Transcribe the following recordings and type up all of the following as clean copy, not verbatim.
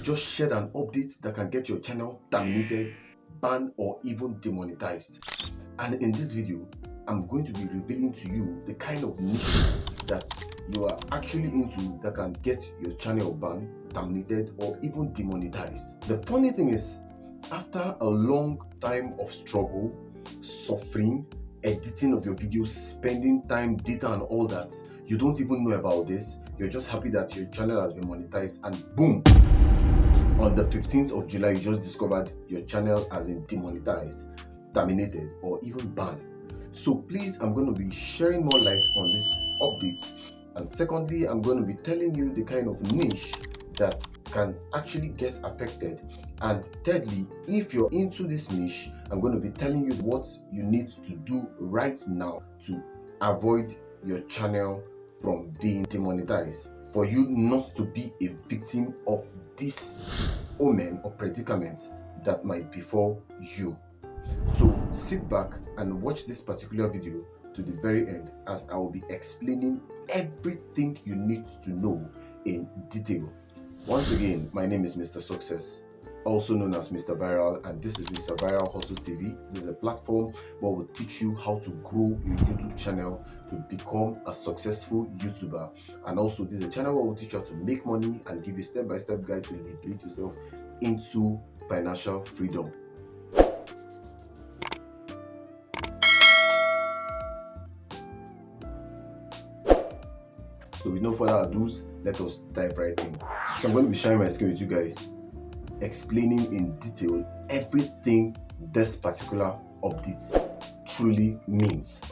just shared an update that can get your channel terminated, banned, or even demonetized. And in this video, I'm going to be revealing to you the kind of niche that you are actually into that can get your channel banned, terminated, or even demonetized. The funny thing is, after a long time of struggle, suffering, editing of your videos, spending time, data, and all that, you don't even know about this. You're just happy that your channel has been monetized, and boom, on the 15th of July, you just discovered your channel has been demonetized, terminated, or even banned. So please, I'm going to be sharing more light on this update. And secondly, I'm going to be telling you the kind of niche that can actually get affected. And thirdly, if you're into this niche, I'm going to be telling you what you need to do right now to avoid your channel from being demonetized, for you not to be a victim of this omen or predicament that might befall you. So sit back and watch this particular video to the very end, as I will be explaining everything you need to know in detail. Once again, my name is Mr. Success, also known as Mr. Viral, and this is Mr. Viral Hustle TV. This is a platform where we'll teach you how to grow your YouTube channel to become a successful YouTuber. And also, this is a channel where we'll teach you how to make money and give you step-by-step guide to liberate yourself into financial freedom. So with no further ado, let us dive right in. So I'm going to be sharing my screen with you guys, explaining in detail everything this particular update truly means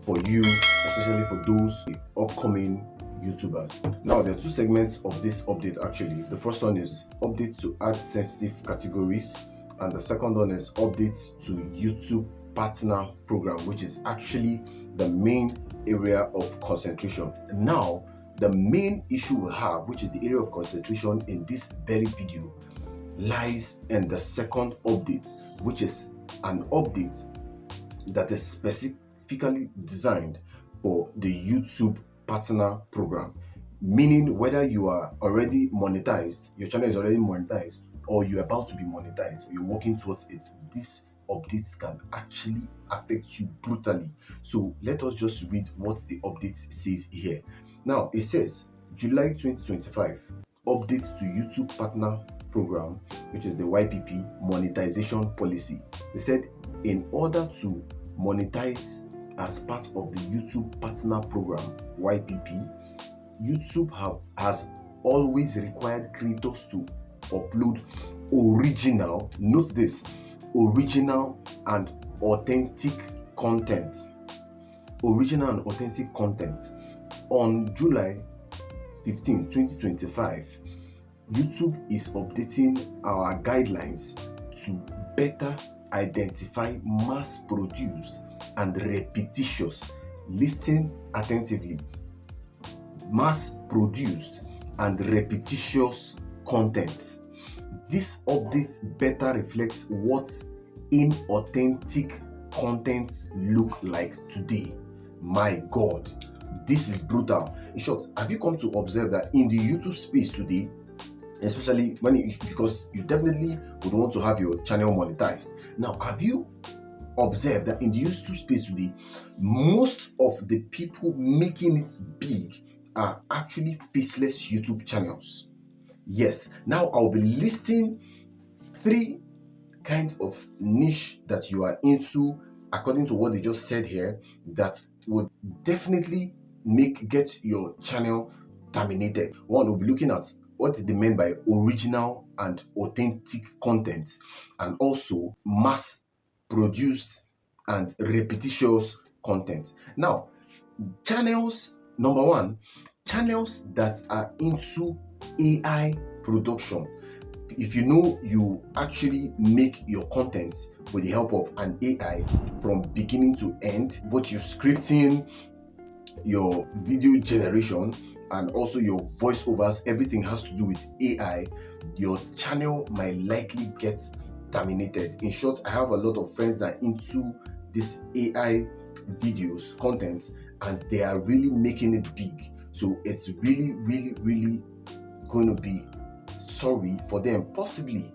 for you, especially for those upcoming YouTubers. Now, there are two segments of this update actually. The first one is update to add sensitive categories, and the second one is updates to YouTube Partner Program, which is actually the main area of concentration. Now, the main issue we have, which is the area of concentration in this very video, lies in the second update, which is an update that is specifically designed for the YouTube Partner Program. Meaning, whether you are already monetized, your channel is already monetized, or you're about to be monetized, or you're working towards it, this updates can actually affect you brutally. So let us just read what the update says here. Now, it says July 2025 update to YouTube Partner Program, which is the YPP Monetization Policy. They said, in order to monetize as part of the YouTube Partner Program YPP, YouTube has always required creators to upload original, note this, original and authentic content. Original and authentic content. On July 15, 2025, YouTube is updating our guidelines to better identify mass-produced and repetitious, listen attentively, mass-produced and repetitious content. This update better reflects what inauthentic content look like today. My God, this is brutal. In short, have you come to observe that in the YouTube space today, especially because you definitely would want to have your channel monetized. Now, have you observed that in the YouTube space today, most of the people making it big are actually faceless YouTube channels? Yes. Now, I'll be listing 3 kind of niche that you are into, according to what they just said here, that would definitely get your channel terminated. One, we'll be looking at what they mean by original and authentic content, and also mass produced and repetitious content. Now, channels, number one, channels that are into AI production. If you know you actually make your content with the help of an AI from beginning to end, both your scripting, your video generation, and also your voiceovers, everything has to do with AI, your channel might likely get terminated. In short, I have a lot of friends that are into this AI videos content, and they are really making it big. So it's really going to be sorry for them. Possibly,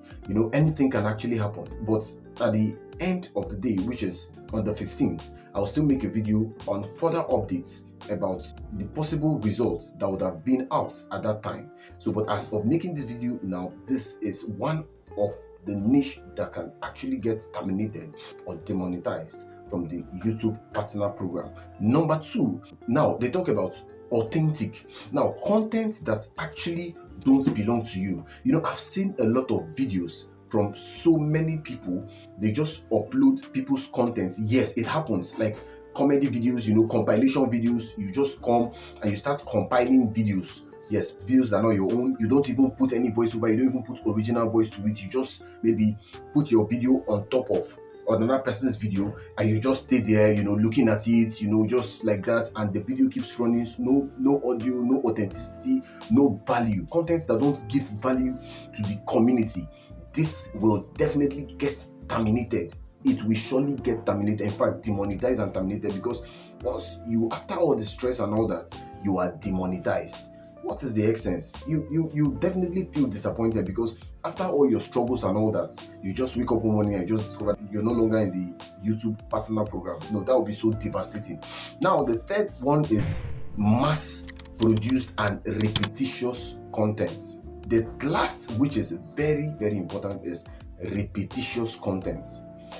anything can actually happen. But at the end of the day, which is on the 15th, I'll still make a video on further updates about the possible results that would have been out at that time. So, but as of making this video now, this is one of the niche that can actually get terminated or demonetized from the YouTube partner program. Number two, now they talk about authentic. Now, content that actually don't belong to you. I've seen a lot of videos from so many people. They just upload people's content. Yes, it happens, like comedy videos, compilation videos. You just come and you start compiling videos. Yes, videos that are not your own. You don't even put any voiceover. You don't even put original voice to it. You just maybe put your video on top of another person's video, and you just stay there, looking at it, just like that, and the video keeps running. No audio, no authenticity, no value. Contents that don't give value to the community. This will definitely get terminated. It will surely get terminated. In fact, demonetized and terminated, because once after all the stress and all that, you are demonetized. What is the essence? You definitely feel disappointed, because after all your struggles and all that, you just wake up one morning and just discover you're no longer in the YouTube partner program. No, that would be so devastating. Now, the third one is mass produced and repetitious content. The last, which is very, very important, is repetitious content.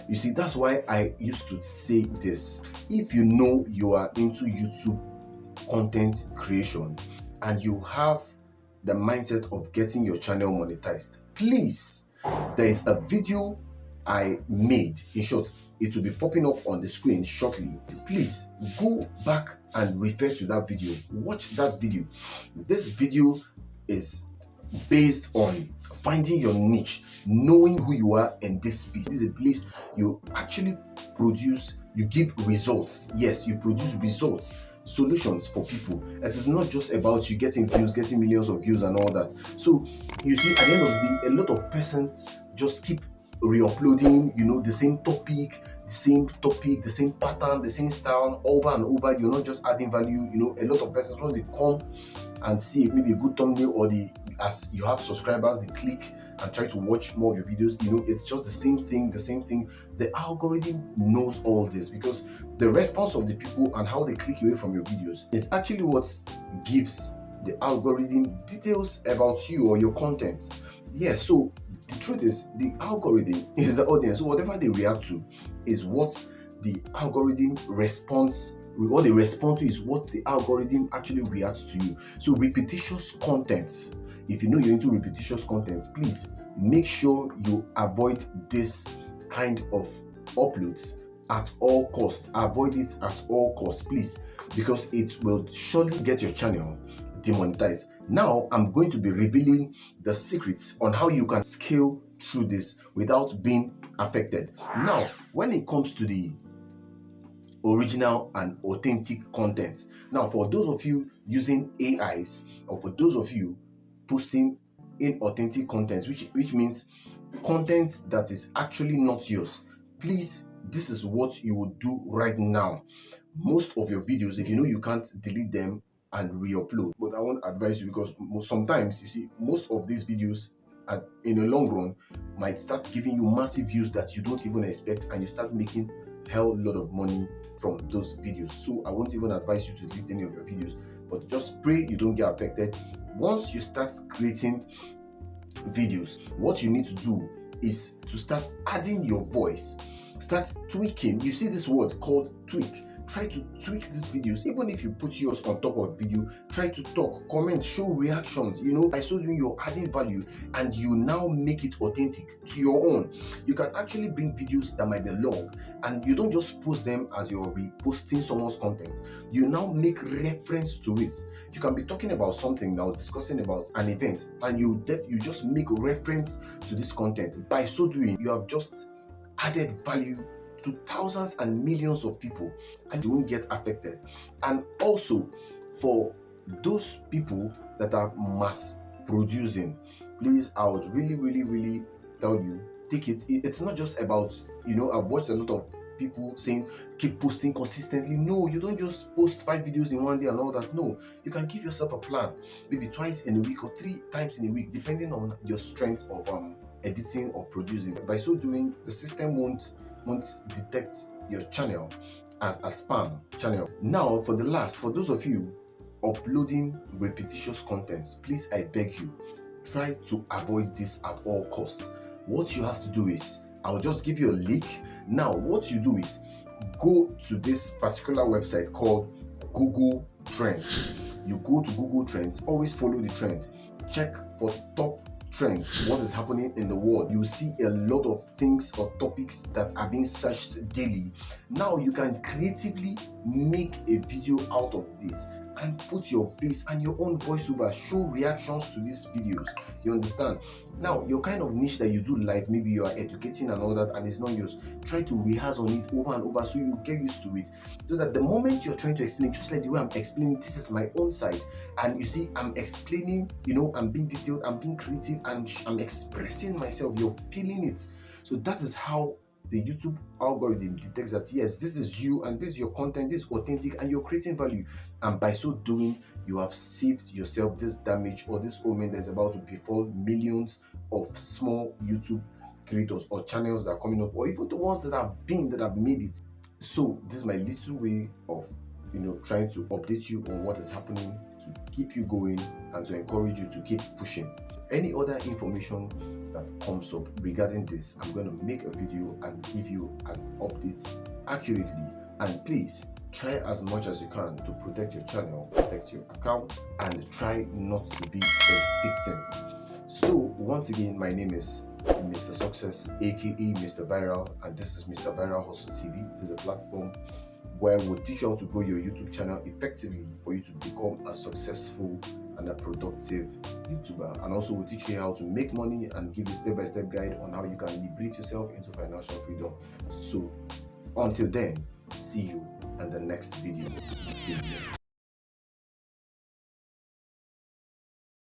You see, that's why I used to say this. If you know you are into YouTube content creation and you have the mindset of getting your channel monetized, please, there is a video I made. In short, it will be popping up on the screen shortly. Please go back and refer to that video. Watch that video. This video is based on finding your niche, knowing who you are in this space. This is a place you actually produce, you give results. Yes, you produce results, solutions for people. It is not just about you getting views, getting millions of views and all that. So you see, at the end of the day, a lot of persons just keep re-uploading, the same topic, the same pattern, the same style over and over. You're not just adding value. A lot of persons, once they come and see maybe a good thumbnail, or as you have subscribers, they click and try to watch more of your videos. It's just the same thing. The algorithm knows all this, because the response of the people and how they click away from your videos is actually what gives the algorithm details about you or your content. So the truth is, the algorithm is the audience. So whatever they react to is what the algorithm responds. What they respond to is what the algorithm actually reacts to you. So repetitious contents, if you know you're into repetitious contents, please make sure you avoid this kind of uploads at all costs. Avoid it at all costs, please, because it will surely get your channel demonetized. Now, I'm going to be revealing the secrets on how you can scale through this without being affected. Now, when it comes to the original and authentic content, now for those of you using AIs, or for those of you posting inauthentic contents, which means content that is actually not yours, please, this is what you would do right now. Most of your videos, if you know you can't delete them and re-upload, but I won't advise you, because sometimes, you see, most of these videos in the long run might start giving you massive views that you don't even expect, and you start making hell lot of money from those videos. So I won't even advise you to delete any of your videos, but just pray you don't get affected. Once you start creating videos, what you need to do is to start adding your voice, start tweaking. You see this word called tweak. Try to tweak these videos. Even if you put yours on top of video, try to talk, comment, show reactions. By so doing, you're adding value, and you now make it authentic to your own. You can actually bring videos that might be long, and you don't just post them as you're reposting someone's content. You now make reference to it. You can be talking about something now, discussing about an event, and you just make reference to this content. By so doing, you have just added value to thousands and millions of people, and you won't get affected. And also, for those people that are mass producing, please, I would really tell you, take it. It's not just about, I've watched a lot of people saying keep posting consistently. No, you don't just post 5 videos in one day and all that. No, you can give yourself a plan, maybe twice in a week or 3 times in a week, depending on your strength of editing or producing. By so doing, the system won't detect your channel as a spam channel. Now, for those of you uploading repetitious contents, please, I beg you, try to avoid this at all costs. What you have to do is, I'll just give you a link. Now, what you do is go to this particular website called Google Trends. You go to Google Trends, always follow the trend, check for top trends, what is happening in the world. You will see a lot of things or topics that are being searched daily. Now you can creatively make a video out of this and put your face and your own voiceover, show reactions to these videos. You understand? Now, your kind of niche that you do live, maybe you are educating and all that, and it's not yours. Try to rehearse on it over and over so you get used to it. So that the moment you're trying to explain, just like the way I'm explaining, this is my own side. And you see, I'm explaining, I'm being detailed, I'm being creative, and I'm expressing myself. You're feeling it. So that is how the YouTube algorithm detects that, yes, this is you and this is your content, this is authentic, and you're creating value. And by so doing, you have saved yourself this damage or this omen that is about to befall millions of small YouTube creators or channels that are coming up, or even the ones that have made it. So this is my little way of trying to update you on what is happening, to keep you going and to encourage you to keep pushing. Any other information that comes up regarding this, I'm going to make a video and give you an update accurately. And please try as much as you can to protect your channel, protect your account, and try not to be a victim. So once again, my name is Mr. Success, aka Mr. Viral, and this is Mr. Viral Hustle TV. This is a platform where we'll teach you how to grow your YouTube channel effectively for you to become a successful and a productive YouTuber. And also we'll teach you how to make money and give you step-by-step guide on how you can liberate yourself into financial freedom. So until then, see you in the next video. Stay blessed.